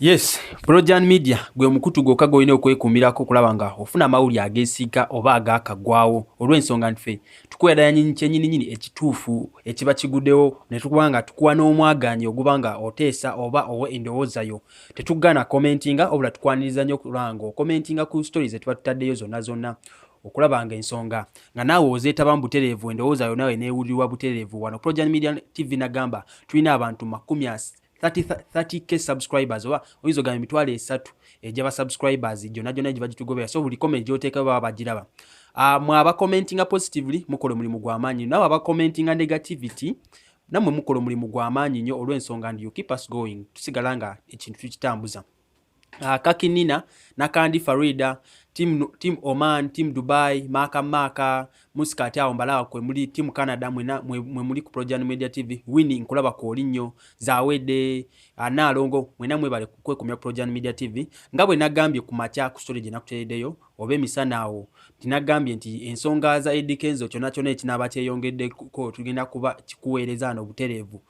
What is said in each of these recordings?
Yes, Projan Media gwe mukutu gwokka gwolina okwekuumirako okulaba nga ofuna amawulire ageesiika oba agaakagwawo olw'ensonga nti tukwedanya kyennyini ekituufu ekiba kiguddewo ne tukuba nga tukuwa n'omwaganyi oguba nga oteesa oba owa endowooza yo. Tetugaana commentinga obula tukwaniriza nnyo okulaba nga okomentinga ku stories ze tuba tutaddeyo zonna okulaba nga ensonga nga naawe ozeetabamu butereevu endowooza yo nawe neewulirwa butereevu. Wano Projan Media TV nagamba tulina abantu 30k subscribers oba oyinza ogamba emitwalo 3 egy'aba subscribers gyonna gye bagitugobera, so buli comment gy'oteeka baba bagiraba. Mwe abakomentinga positively mukola omulimu gw'amaanyi, nawe abakomentinga negativity nammwe mukola omulimu gw'amaanyi nnyo olw'ensonga ndi you keep us going, tusigala nga ekintu tukitambuza. Kakinina, Nakandi Farida, Team Oman, Team Dubai, Maka, Muskati awo mbalawa kwe muli Team Canada mwe muli ku Projan Media TV, Winnie nkulaba kooli nnyo, Zawede, Nalongo mwena mwebale kwekumya Projan Media TV. Nga bwe nagambye ku makya ku story gye nakutereddeyo oba emisana awo tinagambye nti ensonga za Eddie Kenzo kyonna ekinaaba kyeyongeddeko tugenda kuba kikuweereza n'obutereevu.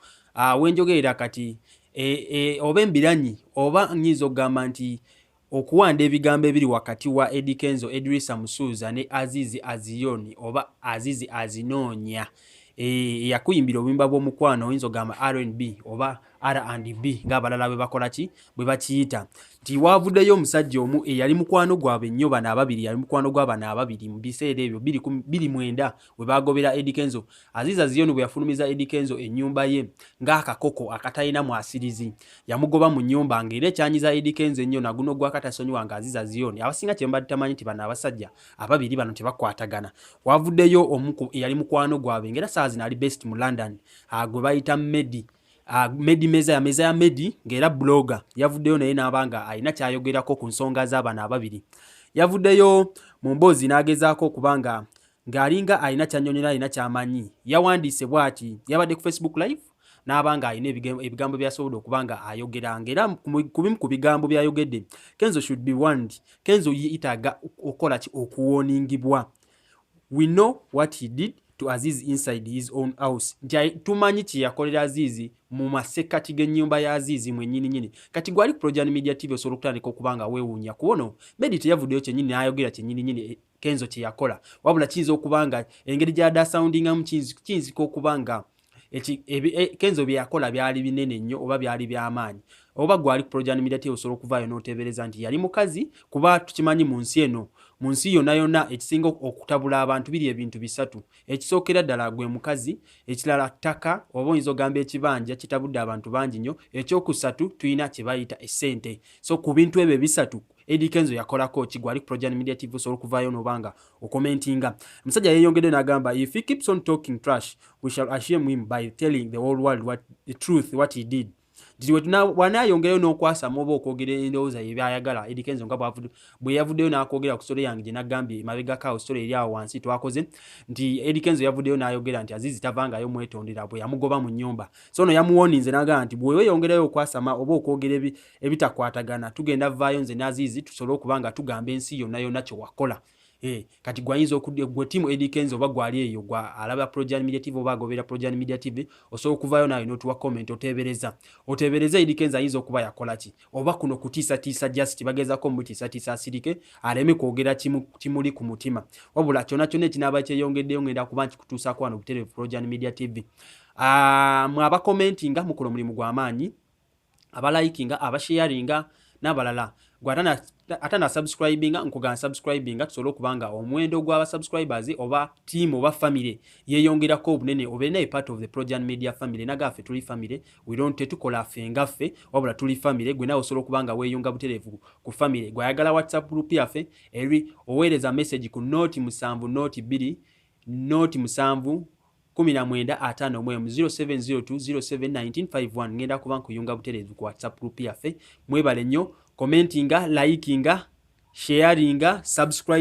Wenjogerera kati oba embiranyi oba nyiza okugamba nti okuwanda ebigambo ebiri wakati wa Eddie Kenzo, Idrisa Musuuza ne Azizi Aziyoni oba Azizi Azinoonya yakuyimbira obuyimba bw'omukwano oyinza okugamba R&B oba R&B ng'abalala bwe bakola ki bwe bakiyita, nti waavuddeyo omusajja omu eyali mukwano gwabwe nnyo bano ababiri, yali mukwano gw'abano ababiri mu biseera ebyo 2029 we bagobera Eddie Kenzo. Azizi Aziyoni bwe yafulumiza Eddie Kenzo ennyumba ye ng'akakoko akatalina mwasirizi, yamugoba mu nnyumba ng'era ekyanyiza Eddie Kenzo ennyo naguno gwakatasonyiwa nga Azizi Aziyoni abasinga kye mbadde tamanyi nti bano abasajja ababiri bano tebakwatagana. Waavuddeyo omu eyali mukwano gwabwe ng'era saa zino ali best mu London gwe bayita Medi Meza ya Medi ng'era blogger, yavuddeyo naye n'abanga alina kyayogerako ku nsonga z'abano ababiri. Yavuddeyo mu mboozi n'agezaako okubanga ng'alinga alina ky'annyonnyola alina ky'amanyi, yawandiise bw'ati yabadde ku Facebook live n'abanga alina ebigambo byasobola okubanga ayogera ng'era ku bimu ku bigambo byayogedde Kenzo should be warned. Kenzo yetaaga okola ki okuwooningibwa. We know what he did to Azizi inside his own house. Tumanyi kye yakolera Azizi mu masekati g'ennyumba ya Azizi mwennyini. Kati gwali Projan Media TV osobola okutandika okubanga weewuunya kuwono Medi teyavuddeyo kyennyini n'ayogera kyennyini Kenzo kye yakola, wabula kiyinza okubanga engeri gy'adda soundingamu kiyinzika okubanga Kenzo bye yakola byali binene nnyo oba byali by'amaanyi. Oba gwali Projan Media TV osobola okuvaayo n'oteebereza nti yali mukazi, kuba tukimanyi mu nsi eno, mu nsi yonna ekisinga okutabula abantu biri ebintu bisatu. Ekisookera ddala gwe mukazi, ekirala ttaka oba oyinza ogamba ekibanja kitabudde abantu bangi nnyo, ekyokusatu tulina kye bayita essente. So ku bintu ebyo bisatu Eddie Kenzo yakolako ki gwali Projan Media TV osobola okuvaayo n'obanga okomentinga. Omusajja yeeyongedde n'agamba if he keeps on talking trash we shall ashame him by telling the whole world what he did. Wanayongerayo n'okwasamu oba okwogera endowooza ye byayagala Eddie Kenzo nga bwe yavuddeyo n'akwogera ku story yange gye nagambye emabegako story eri awo wansi twakoze nti Eddie Kenzo yavuddeyo n'ayogera nti Azizi tavangayo mwetondera bwe yamugoba mu nnyumba. So no yamuwoninze n'agamba nti bwe weeyongerayo okwasama oba okwogera ebitakwatagana tugenda vaayo nze ne Azizi tusobole okubanga tugamba ensi yonna kye wakola. Kati gwayinza gwe timu Eddie Kenzo oba gwali eyo gwa alaba Projan Media TV oba agobera Projan Media TV osobola okuvaayo nawe n'otuwa comment oteebereza Eddie Kenzo ayinza okuba yakola ki oba kuno kutiisatiisa just bagezaako mutiisatiisa asirike aleme kwogera kimuli ku mutima, wabula kyonna ekinaaba kyeyongeddeyo ngenda kuba nkikutuusaako wano butereevu Projan Media TV. Mwe abakomentinga mukola omulimu gw'amaanyi, abalikinga, abasharinga n'abalala atana subscribinga nkugana subscribinga tusobole okubanga omuwendo gw'aba subscribers oba team oba family yeyongerako obunene obeera part of the Projan Media family. Nagaffe tuli family, we don't tetukola ffe ngaffe wabula tuli family. Gwe nawe osobola okubanga weeyonga butereevu ku family. Gwayagala WhatsApp group yaffe eri oweereza message ku noti 7 7 0702071951 ngenda kuba nkuyunga butereevu ku WhatsApp group yaffe. Mwebale nnyo commentinga, likinga, sharinga, subscribe.